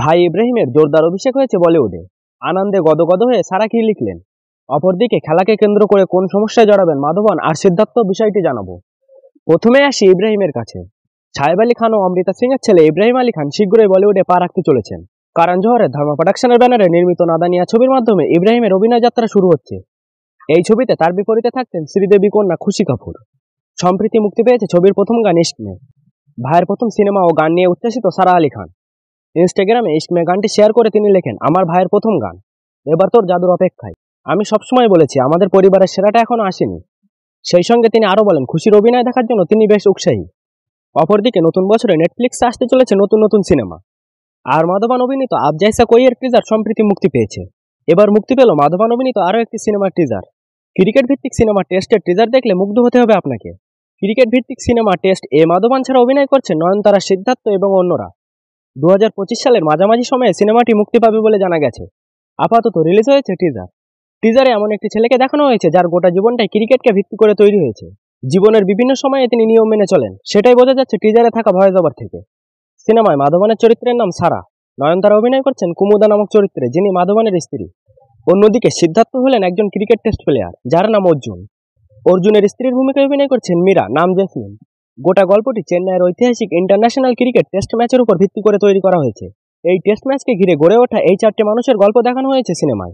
ভাই ইব্রাহিমের জোরদার অভিষেক হয়েছে বলিউডে। আনন্দে গদগদ হয়ে সারা কি লিখলেন। অপরদিকে খেলাকে কেন্দ্র করে কোন সমস্যায় জড়াবেন মাধবন আর সিদ্ধার্থ, বিষয়টি জানাবো। প্রথমে আসি ইব্রাহিমের কাছে। সাহেব আলী খান ও অমৃতা সিং এর ছেলে ইব্রাহিম আলী খান শীঘ্রই বলিউডে পা রাখতে চলেছেন। কারণ জোহরের ধর্মা প্রোডাকশনের ব্যানারে নির্মিত নাদানিয়া ছবির মাধ্যমে ইব্রাহিমের অভিনয় যাত্রা শুরু হচ্ছে। এই ছবিতে তার বিপরীতে থাকতেন শ্রীদেবী কন্যা খুশি কাপুর। সম্প্রতি মুক্তি পেয়েছে ছবির প্রথম গান ইশক মে। ভাইয়ের প্রথম সিনেমা ও গান নিয়ে উচ্ছ্বসিত সারা আলী খান। ইনস্টাগ্রামে ইশক মে গানটি শেয়ার করে তিনি লেখেন, আমার ভাইয়ের প্রথম গান, এবার তোর জাদুর অপেক্ষায়। আমি সবসময় বলেছি আমাদের পরিবারের সেরাটা এখনো আসেনি। সেই সঙ্গে তিনি আরো বলেন, খুশির অভিনয় দেখার জন্য তিনি বেশ উৎসাহী। অপরদিকে নতুন বছরে নেটফ্লিক্সে আসতে চলেছে নতুন নতুন সিনেমা। আর মাধবান অভিনীত আব জাইসা কোইয়ের টিজার সম্প্রতি মুক্তি পেয়েছে। এবার মুক্তি পেল মাধবান অভিনীত আরও একটি সিনেমার টিজার। ক্রিকেট ভিত্তিক সিনেমা টেস্টের টিজার দেখলে মুগ্ধ হতে হবে আপনাকে। ক্রিকেট ভিত্তিক সিনেমা টেস্ট মাধবান ছাড়া অভিনয় করছেন নয়নতারা, সিদ্ধার্থ এবং অন্যরা। 2025 সালের মাঝামাঝি সময়ে সিনেমাটি মুক্তি পাবে বলে জানা গেছে। আপাতত রিলিজ হয়েছে টিজার। টিজারে এমন একটি ছেলেকে দেখানো হয়েছে যার গোটা জীবনটাই ক্রিকেটকে ভিত্তি করে তৈরি হয়েছে। জীবনের বিভিন্ন সময়ে তিনি নিয়ম মেনে চলেন, সেটাই বোঝা যাচ্ছে টিজারে থাকা ভয়েস ওভার থেকে। সিনেমায় মাধবানের চরিত্রের নাম সারা। নয়নতারা অভিনয় করছেন কুমুদা নামক চরিত্রে, যিনি মাধবানের স্ত্রী। অন্যদিকে সিদ্ধার্থ হলেন একজন ক্রিকেট টেস্ট প্লেয়ার যার নাম অর্জুন। অর্জুনের স্ত্রীর ভূমিকায় অভিনয় করছেন মীরা, নাম জেসমিন। গোটা গল্পটি চেন্নাইয়ের ঐতিহাসিক ইন্টারন্যাশনাল ক্রিকেট টেস্ট ম্যাচের উপর ভিত্তি করে তৈরি করা হয়েছে। এই টেস্ট ম্যাচকে ঘিরে গড়ে ওঠা এই চারটে মানুষের গল্প দেখানো হয়েছে সিনেমায়।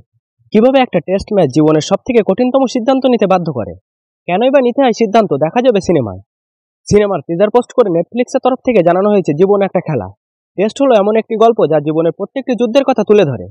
কিভাবে একটা টেস্ট ম্যাচ জীবনের সবথেকে কঠিনতম সিদ্ধান্ত নিতে বাধ্য করে, কেনই বা নিতে হয় সিদ্ধান্ত, দেখা যাবে সিনেমায়। সিনেমার টিজার পোস্ট করে নেটফ্লিক্সের তরফ থেকে জানানো হয়েছে, জীবন একটা খেলা। টেস্ট হলো এমন একটি গল্প যা জীবনের প্রত্যেকটি যুদ্ধের কথা তুলে ধরে।